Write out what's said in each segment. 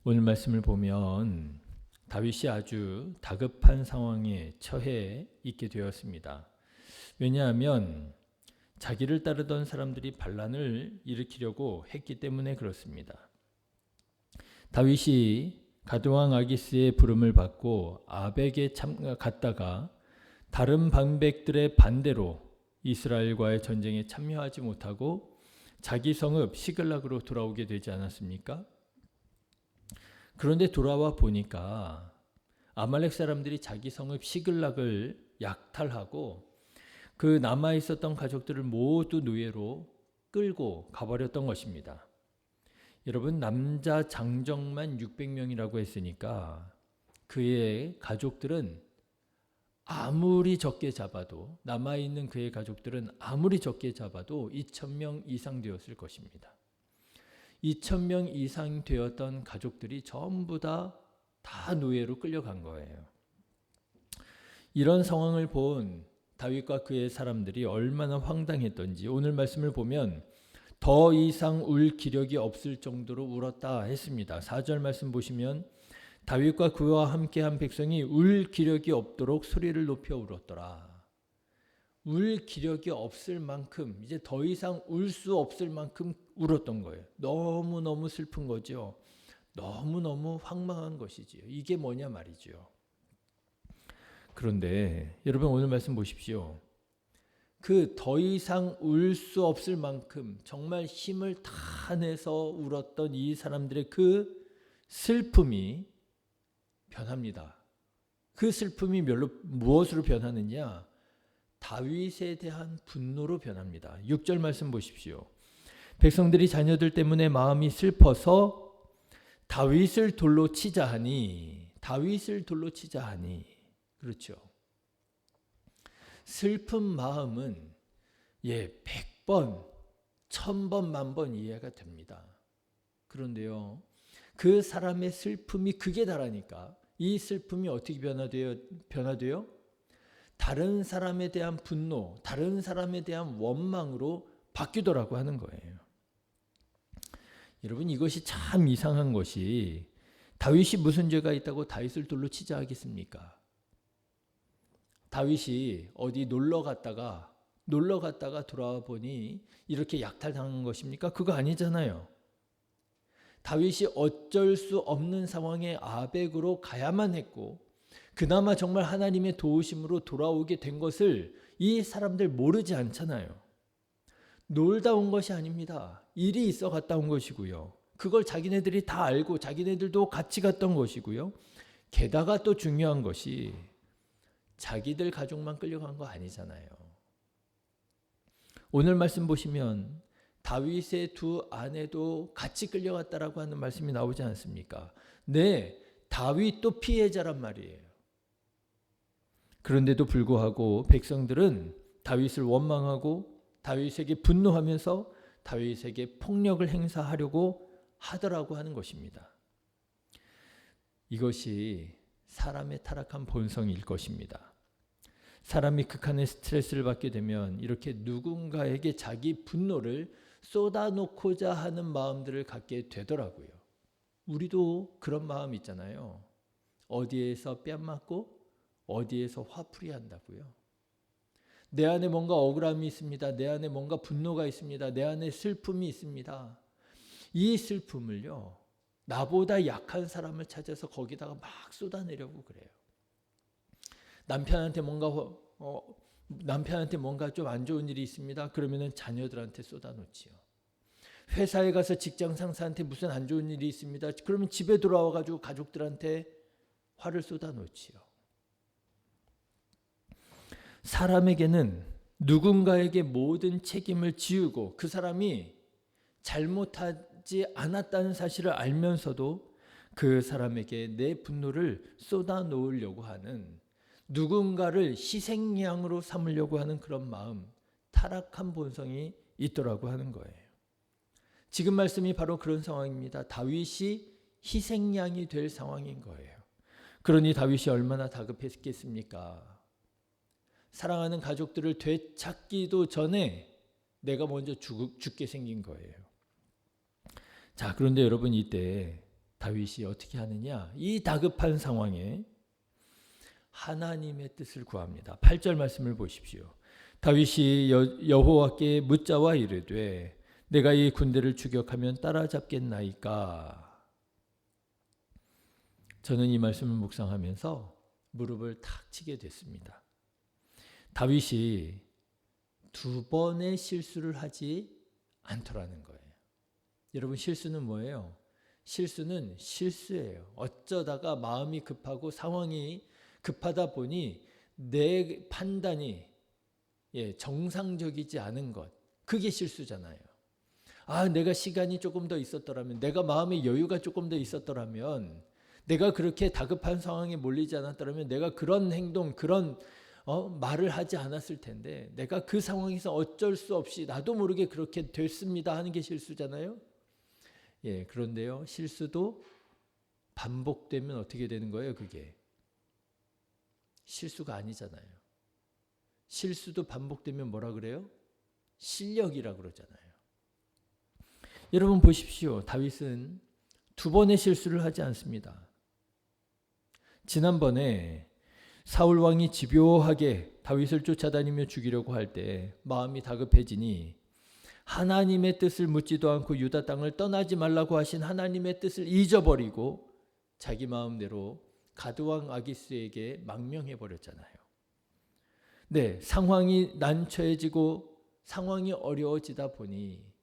오늘 말씀을 보면 다윗이 아주 다급한 상황에 처해 있게 되었습니다. 왜냐하면 자기를 따르던 사람들이 반란을 일으키려고 했기 때문에 그렇습니다. 다윗이 가드왕 아기스의 부름을 받고 아벡에 갔다가 다른 방백들의 반대로 이스라엘과의 전쟁에 참여하지 못하고 자기 성읍 시글락으로 돌아오게 되지 않았습니까? 그런데 돌아와 보니까 아말렉 사람들이 자기 성읍 시글락을 약탈하고 그 남아 있었던 가족들을 모두 노예로 끌고 가버렸던 것입니다. 여러분, 남자 장정만 600명이라고 했으니까 그의 가족들은 아무리 적게 잡아도, 남아있는 그의 가족들은 아무리 적게 잡아도 2,000명 이상 되었을 것입니다. 2,000명 이상 되었던 가족들이 전부 다 노예로 끌려간 거예요. 이런 상황을 본 다윗과 그의 사람들이 얼마나 황당했던지 오늘 말씀을 보면 더 이상 울 기력이 없을 정도로 울었다 했습니다. 4절 말씀 보시면 다윗과 그와 함께한 백성이 울 기력이 없도록 소리를 높여 울었더라. 울 기력이 없을 만큼, 이제 더 이상 울 수 없을 만큼 울었던 거예요. 너무너무 슬픈 거죠. 너무너무 황망한 것이지요. 이게 뭐냐 말이죠. 그런데 여러분, 오늘 말씀 보십시오. 그 더 이상 울 수 없을 만큼 정말 힘을 다 내서 울었던 이 사람들의 그 슬픔이 변합니다. 그 슬픔이 무엇으로 변하느냐? 다윗에 대한 분노로 변합니다. 6절 말씀 보십시오. 백성들이 자녀들 때문에 마음이 슬퍼서 다윗을 돌로 치자 하니, 다윗을 돌로 치자 하니. 그렇죠. 슬픈 마음은 100번, 1000번, 만번 이해가 됩니다. 그런데요, 그 사람의 슬픔이 극에 달하니까 이 슬픔이 어떻게 변화돼요? 다른 사람에 대한 분노, 다른 사람에 대한 원망으로 바뀌더라고 하는 거예요. 여러분, 이것이 참 이상한 것이, 다윗이 무슨 죄가 있다고 다윗을 돌로 치자 하겠습니까? 다윗이 어디 놀러 갔다가 돌아와 보니 이렇게 약탈당한 것입니까? 그거 아니잖아요. 다윗이 어쩔 수 없는 상황에 아벡으로 가야만 했고, 그나마 정말 하나님의 도우심으로 돌아오게 된 것을 이 사람들 모르지 않잖아요. 놀다 온 것이 아닙니다. 일이 있어 갔다 온 것이고요. 그걸 자기네들이 다 알고 자기네들도 같이 갔던 것이고요. 게다가 또 중요한 것이 자기들 가족만 끌려간 거 아니잖아요. 오늘 말씀 보시면 다윗의 두 아내도 같이 끌려갔다라고 하는 말씀이 나오지 않습니까? 네, 다윗도 피해자란 말이에요. 그런데도 불구하고 백성들은 다윗을 원망하고 다윗에게 분노하면서 다윗에게 폭력을 행사하려고 하더라고 하는 것입니다. 이것이 사람의 타락한 본성일 것입니다. 사람이 극한의 스트레스를 받게 되면 이렇게 누군가에게 자기 분노를 쏟아놓고자 하는 마음들을 갖게 되더라고요. 우리도 그런 마음 있잖아요. 어디에서 뺨 맞고 어디에서 화풀이 한다고요. 내 안에 뭔가 억울함이 있습니다. 내 안에 뭔가 분노가 있습니다. 내 안에 슬픔이 있습니다. 이 슬픔을요, 나보다 약한 사람을 찾아서 거기다가 막 쏟아내려고 그래요. 남편한테 뭔가 좀 안 좋은 일이 있습니다. 그러면은 자녀들한테 쏟아놓지요. 회사에 가서 직장 상사한테 무슨 안 좋은 일이 있습니다. 그러면 집에 돌아와 가지고 가족들한테 화를 쏟아놓지요. 사람에게는 누군가에게 모든 책임을 지우고 그 사람이 잘못하지 않았다는 사실을 알면서도 그 사람에게 내 분노를 쏟아놓으려고 하는, 누군가를 희생양으로 삼으려고 하는 그런 마음, 타락한 본성이 있더라고 하는 거예요. 지금 말씀이 바로 그런 상황입니다. 다윗이 희생양이 될 상황인 거예요. 그러니 다윗이 얼마나 다급했겠습니까? 사랑하는 가족들을 되찾기도 전에 내가 먼저 죽게 생긴 거예요. 자, 그런데 여러분, 이때 다윗이 어떻게 하느냐? 이 다급한 상황에 하나님의 뜻을 구합니다. 8절 말씀을 보십시오. 다윗이 여호와께 묻자와 이르되 내가 이 군대를 추격하면 따라잡겠나이까? 저는 이 말씀을 묵상하면서 무릎을 탁 치게 됐습니다. 다윗이 두 번의 실수를 하지 않더라는 거예요. 여러분, 실수는 뭐예요? 실수는 실수예요. 어쩌다가 마음이 급하고 상황이 급하다 보니 내 판단이 정상적이지 않은 것, 그게 실수잖아요. 내가 시간이 조금 더 있었더라면, 내가 마음의 여유가 조금 더 있었더라면, 내가 그렇게 다급한 상황에 몰리지 않았더라면 내가 그런 행동, 그런 말을 하지 않았을 텐데, 내가 그 상황에서 어쩔 수 없이 나도 모르게 그렇게 됐습니다 하는 게 실수잖아요. 그런데요, 실수도 반복되면 어떻게 되는 거예요? 그게 실수가 아니잖아요. 실수도 반복되면 뭐라 그래요? 실력이라 그러잖아요. 여러분 보십시오. 다윗은 두 번의 실수를 하지 않습니다. 지난번에 사울 왕이 집요하게 다윗을 쫓아다니며 죽이려고 할 때 마음이 다급해지니 하나님의 뜻을 묻지도 않고 유다 땅을 떠나지 말라고 하신 하나님의 뜻을 잊어버리고 자기 마음대로 가드왕 아기스에게 망명해 버렸잖아요. 상황이 난처해지고 상황이 어려워지다 보니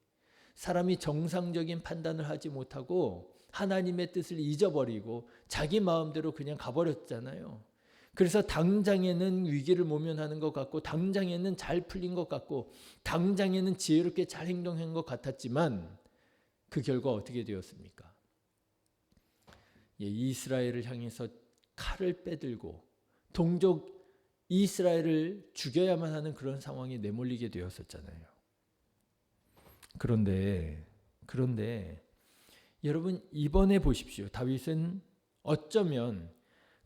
사람이 정상적인 판단을 하지 못하고 하나님의 뜻을 잊어버리고 자기 마음대로 그냥 가버렸잖아요. 그래서 당장에는 위기를 모면하는 것 같고, 당장에는 잘 풀린 것 같고, 당장에는 지혜롭게 잘 행동한 것 같았지만 그 결과 어떻게 되었습니까? 이스라엘을 향해서 칼을 빼들고 동족 이스라엘을 죽여야만 하는 그런 상황에 내몰리게 되었었잖아요. 그런데 여러분, 이번에 보십시오. 다윗은 어쩌면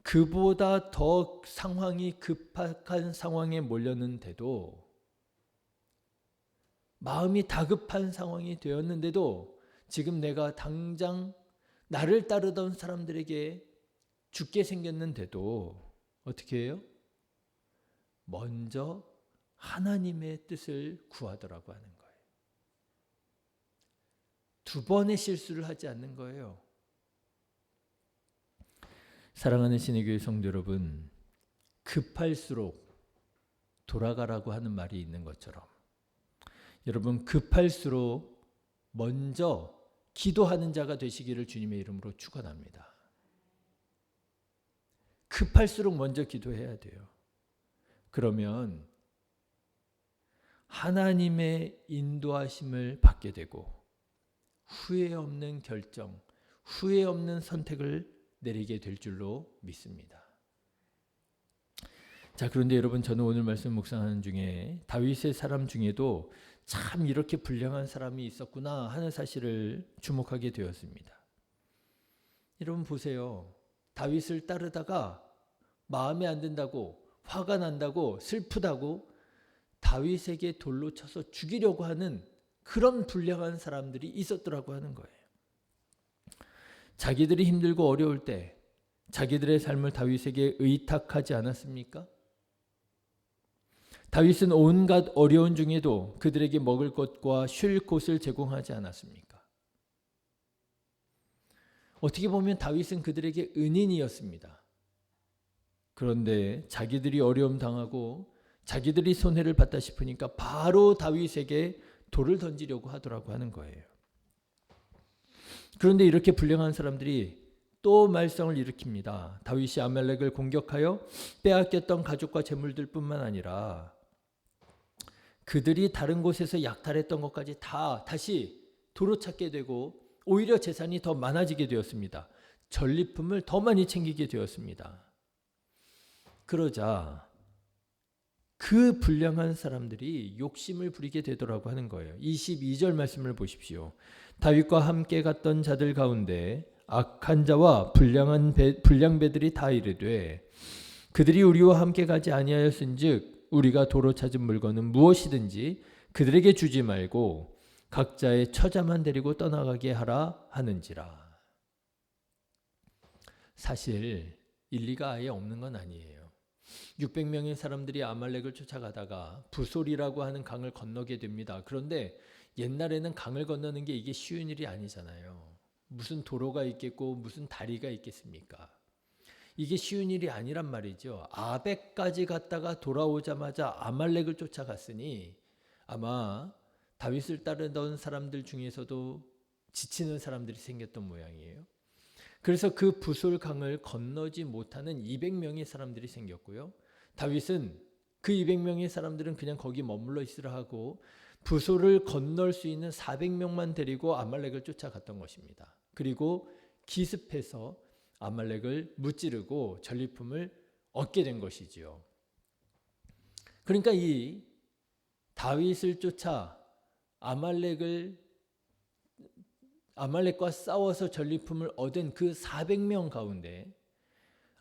그보다 더 상황이 급박한 상황에 몰렸는데도, 마음이 다급한 상황이 되었는데도, 지금 내가 당장 나를 따르던 사람들에게 죽게 생겼는데도 어떻게 해요? 먼저 하나님의 뜻을 구하더라고 하는 거예요. 두 번의 실수를 하지 않는 거예요. 사랑하는 신의교회 성도 여러분, 급할수록 돌아가라고 하는 말이 있는 것처럼, 여러분, 급할수록 먼저 기도하는 자가 되시기를 주님의 이름으로 축원합니다. 급할수록 먼저 기도해야 돼요. 그러면 하나님의 인도하심을 받게 되고 후회 없는 결정, 후회 없는 선택을 내리게 될 줄로 믿습니다. 자, 그런데 여러분, 저는 오늘 말씀 묵상하는 중에 다윗의 사람 중에도 참 이렇게 불량한 사람이 있었구나 하는 사실을 주목하게 되었습니다. 여러분 보세요. 다윗을 따르다가 마음에 안 든다고, 화가 난다고, 슬프다고 다윗에게 돌로 쳐서 죽이려고 하는 그런 불량한 사람들이 있었더라고 하는 거예요. 자기들이 힘들고 어려울 때 자기들의 삶을 다윗에게 의탁하지 않았습니까? 다윗은 온갖 어려운 중에도 그들에게 먹을 것과 쉴 곳을 제공하지 않았습니까? 어떻게 보면 다윗은 그들에게 은인이었습니다. 그런데 자기들이 어려움 당하고 자기들이 손해를 봤다 싶으니까 바로 다윗에게 돌을 던지려고 하더라고 하는 거예요. 그런데 이렇게 불량한 사람들이 또 말썽을 일으킵니다. 다윗이 아말렉을 공격하여 빼앗겼던 가족과 재물들 뿐만 아니라 그들이 다른 곳에서 약탈했던 것까지 다 다시 도로 찾게 되고 오히려 재산이 더 많아지게 되었습니다. 전리품을 더 많이 챙기게 되었습니다. 그러자 그 불량한 사람들이 욕심을 부리게 되더라고 하는 거예요. 22절 말씀을 보십시오. 다윗과 함께 갔던 자들 가운데 악한 자와 불량배들이 다 이르되 그들이 우리와 함께 가지 아니하였은즉 우리가 도로 찾은 물건은 무엇이든지 그들에게 주지 말고 각자의 처자만 데리고 떠나가게 하라 하는지라. 사실 일리가 아예 없는 건 아니에요. 600명의 사람들이 아말렉을 쫓아가다가 부솔이라고 하는 강을 건너게 됩니다. 그런데 옛날에는 강을 건너는 게 이게 쉬운 일이 아니잖아요. 무슨 도로가 있겠고 무슨 다리가 있겠습니까? 이게 쉬운 일이 아니란 말이죠. 아벡까지 갔다가 돌아오자마자 아말렉을 쫓아갔으니 아마 다윗을 따르던 사람들 중에서도 지치는 사람들이 생겼던 모양이에요. 그래서 그 부솔 강을 건너지 못하는 200명의 사람들이 생겼고요. 다윗은 그 200명의 사람들은 그냥 거기 머물러 있으라 하고 부솔을 건널 수 있는 400명만 데리고 아말렉을 쫓아갔던 것입니다. 그리고 기습해서 아말렉을 무찌르고 전리품을 얻게 된 것이지요. 그러니까 이 다윗을 쫓아 아말렉과 싸워서 전리품을 얻은 그 400명 가운데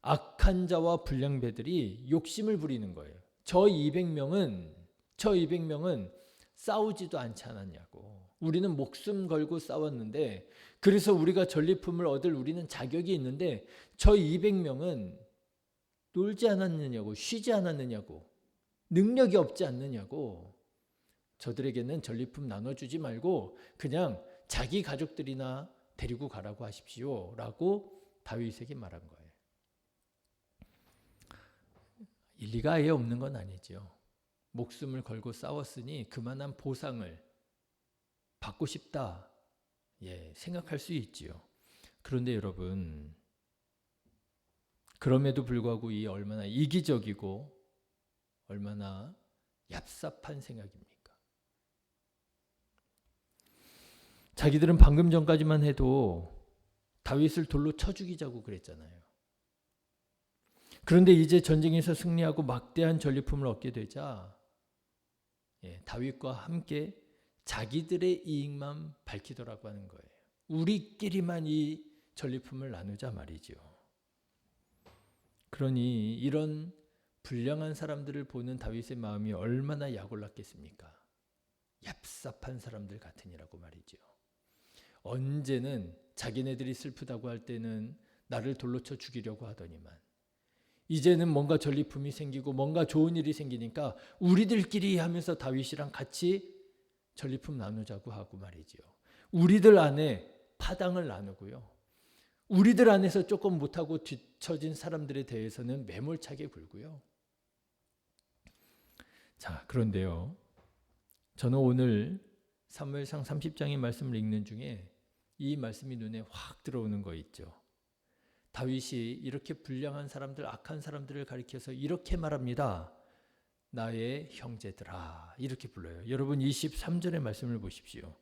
악한 자와 불량배들이 욕심을 부리는 거예요. 저 200명은 싸우지도 않지 않았냐고. 우리는 목숨 걸고 싸웠는데 그래서 우리가 전리품을 얻을 우리는 자격이 있는데 저 200명은 놀지 않았느냐고, 쉬지 않았느냐고, 능력이 없지 않느냐고. 저들에게는 전리품 나눠주지 말고 그냥 자기 가족들이나 데리고 가라고 하십시오 라고 다윗에게 말한 거예요. 일리가 아예 없는 건 아니죠. 목숨을 걸고 싸웠으니 그만한 보상을 받고 싶다. 생각할 수 있지요. 그런데 여러분, 그럼에도 불구하고 이 얼마나 이기적이고 얼마나 얍삽한 생각입니까? 자기들은 방금 전까지만 해도 다윗을 돌로 쳐 죽이자고 그랬잖아요. 그런데 이제 전쟁에서 승리하고 막대한 전리품을 얻게 되자 다윗과 함께 자기들의 이익만 밝히더라고 하는 거예요. 우리끼리만 이 전리품을 나누자 말이죠. 그러니 이런 불량한 사람들을 보는 다윗의 마음이 얼마나 약올랐겠습니까? 얍삽한 사람들 같으니라고 말이죠. 언제는 자기네들이 슬프다고 할 때는 나를 돌로 쳐 죽이려고 하더니만 이제는 뭔가 전리품이 생기고 뭔가 좋은 일이 생기니까 우리들끼리 하면서 다윗이랑 같이 전리품 나누자고 하고 말이죠. 우리들 안에 파당을 나누고요. 우리들 안에서 조금 못하고 뒤처진 사람들에 대해서는 매몰차게 굴고요. 자, 그런데요. 저는 오늘 사무엘상 30장의 말씀을 읽는 중에 이 말씀이 눈에 확 들어오는 거 있죠. 다윗이 이렇게 불량한 사람들, 악한 사람들을 가리켜서 이렇게 말합니다. 나의 형제들아, 이렇게 불러요. 여러분 23절의 말씀을 보십시오.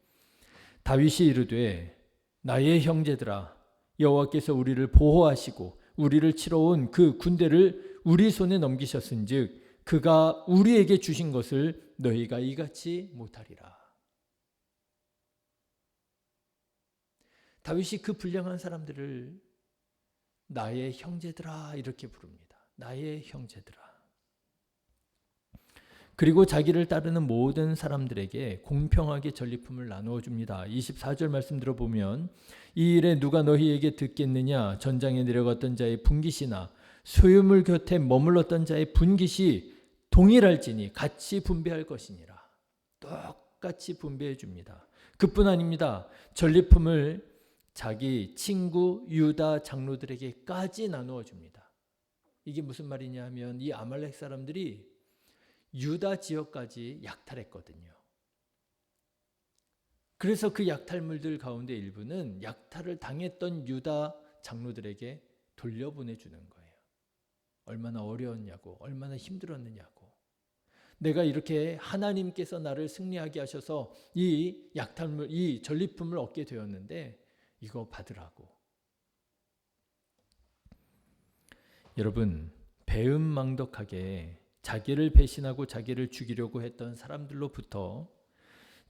다윗이 이르되 나의 형제들아, 여호와께서 우리를 보호하시고 우리를 치러 온 그 군대를 우리 손에 넘기셨은즉 그가 우리에게 주신 것을 너희가 이같이 못하리라. 다윗이 그 불량한 사람들을 나의 형제들아 이렇게 부릅니다. 나의 형제들아. 그리고 자기를 따르는 모든 사람들에게 공평하게 전리품을 나누어 줍니다. 24절 말씀 들어보면 이 일에 누가 너희에게 듣겠느냐? 전장에 내려갔던 자의 분깃이나 소유물 곁에 머물렀던 자의 분깃이 동일할지니 같이 분배할 것이니라. 똑같이 분배해 줍니다. 그뿐 아닙니다. 전리품을 자기 친구 유다 장로들에게까지 나누어 줍니다. 이게 무슨 말이냐 하면 이 아말렉 사람들이 유다 지역까지 약탈했거든요. 그래서 그 약탈물들 가운데 일부는 약탈을 당했던 유다 장로들에게 돌려보내주는 거예요. 얼마나 어려웠냐고, 얼마나 힘들었느냐고. 내가 이렇게 하나님께서 나를 승리하게 하셔서 이 약탈물, 이 전리품을 얻게 되었는데 이거 받으라고. 여러분, 배은망덕하게 자기를 배신하고 자기를 죽이려고 했던 사람들로부터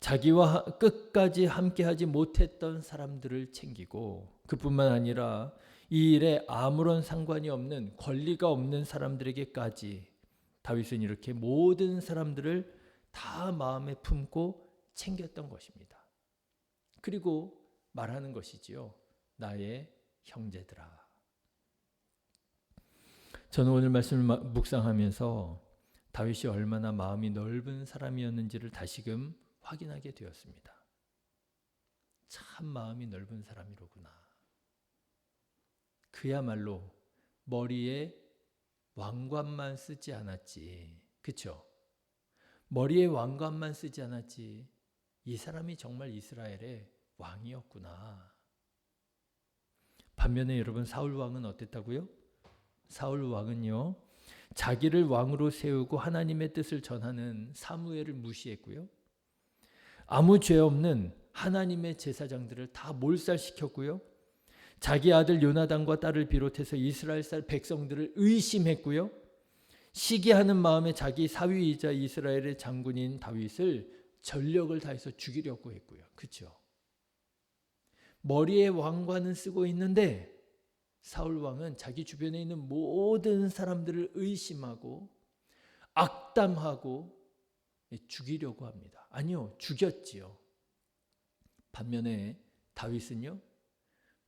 자기와 끝까지 함께하지 못했던 사람들을 챙기고 그뿐만 아니라 이 일에 아무런 상관이 없는 권리가 없는 사람들에게까지 다윗은 이렇게 모든 사람들을 다 마음에 품고 챙겼던 것입니다. 그리고 말하는 것이지요. 나의 형제들아. 저는 오늘 말씀을 묵상하면서 다윗이 얼마나 마음이 넓은 사람이었는지를 다시금 확인하게 되었습니다. 참 마음이 넓은 사람이로구나. 그야말로 머리에 왕관만 쓰지 않았지. 그쵸? 머리에 왕관만 쓰지 않았지. 이 사람이 정말 이스라엘의 왕이었구나. 반면에 여러분 사울 왕은 어땠다고요? 사울 왕은요. 자기를 왕으로 세우고 하나님의 뜻을 전하는 사무엘을 무시했고요. 아무 죄 없는 하나님의 제사장들을 다 몰살시켰고요. 자기 아들 요나단과 딸을 비롯해서 이스라엘 백성들을 의심했고요. 시기하는 마음에 자기 사위이자 이스라엘의 장군인 다윗을 전력을 다해서 죽이려고 했고요. 그렇죠? 머리에 왕관은 쓰고 있는데 사울 왕은 자기 주변에 있는 모든 사람들을 의심하고 악담하고 죽이려고 합니다. 아니요, 죽였지요. 반면에 다윗은요,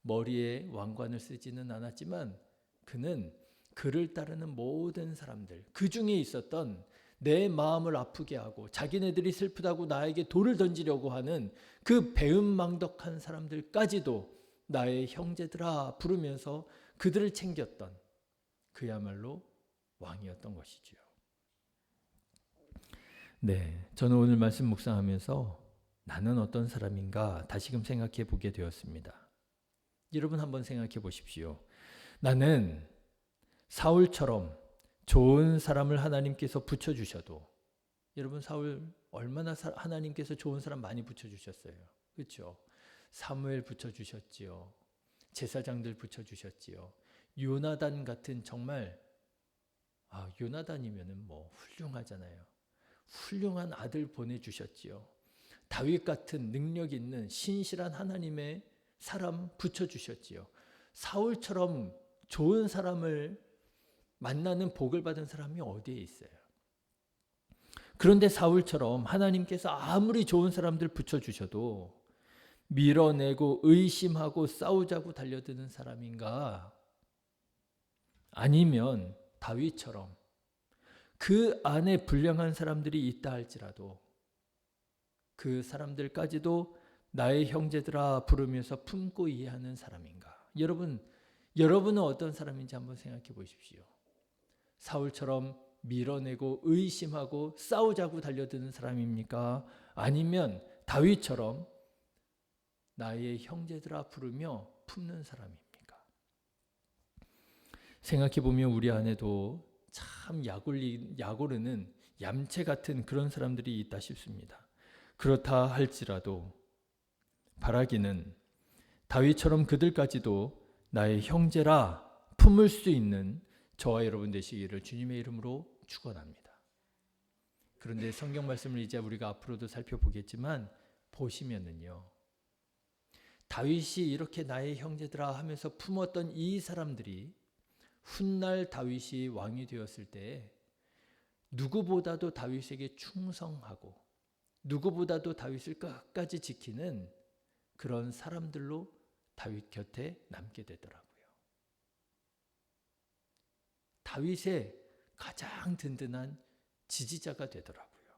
머리에 왕관을 쓰지는 않았지만 그는 그를 따르는 모든 사람들, 그 중에 있었던 내 마음을 아프게 하고 자기네들이 슬프다고 나에게 돌을 던지려고 하는 그 배은망덕한 사람들까지도 나의 형제들아 부르면서 그들을 챙겼던 그야말로 왕이었던 것이지요. 네, 저는 오늘 말씀 묵상하면서 나는 어떤 사람인가 다시금 생각해 보게 되었습니다. 여러분 한번 생각해 보십시오. 나는 사울처럼 좋은 사람을 하나님께서 붙여주셔도, 여러분 사울 얼마나 하나님께서 좋은 사람 많이 붙여주셨어요. 그렇죠? 사무엘 붙여주셨지요. 제사장들 붙여주셨지요. 요나단 같은 정말 요나단이면은 뭐 훌륭하잖아요. 훌륭한 아들 보내주셨지요. 다윗 같은 능력 있는 신실한 하나님의 사람 붙여주셨지요. 사울처럼 좋은 사람을 만나는 복을 받은 사람이 어디에 있어요? 그런데 사울처럼 하나님께서 아무리 좋은 사람들 붙여주셔도 밀어내고 의심하고 싸우자고 달려드는 사람인가? 아니면 다윗처럼 그 안에 불량한 사람들이 있다 할지라도 그 사람들까지도 나의 형제들아 부르면서 품고 이해하는 사람인가? 여러분은 어떤 사람인지 한번 생각해 보십시오. 사울처럼 밀어내고 의심하고 싸우자고 달려드는 사람입니까? 아니면 다윗처럼 나의 형제들아 부르며 품는 사람입니까? 생각해 보면 우리 안에도 참 약오르는 얌체 같은 그런 사람들이 있다 싶습니다. 그렇다 할지라도 바라기는 다윗처럼 그들까지도 나의 형제라 품을 수 있는 저와 여러분 되시기를 주님의 이름으로 축원합니다. 그런데 성경 말씀을 이제 우리가 앞으로도 살펴보겠지만 보시면은요, 다윗이 이렇게 나의 형제들아 하면서 품었던 이 사람들이 훗날 다윗이 왕이 되었을 때 누구보다도 다윗에게 충성하고 누구보다도 다윗을 끝까지 지키는 그런 사람들로 다윗 곁에 남게 되더라고요. 다윗의 가장 든든한 지지자가 되더라고요.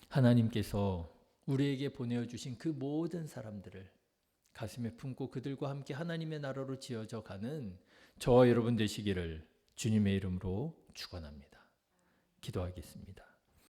하나님께서 우리에게 보내주신 그 모든 사람들을 가슴에 품고 그들과 함께 하나님의 나라로 지어져 가는 저와 여러분 되시기를 주님의 이름으로 축원합니다. 기도하겠습니다.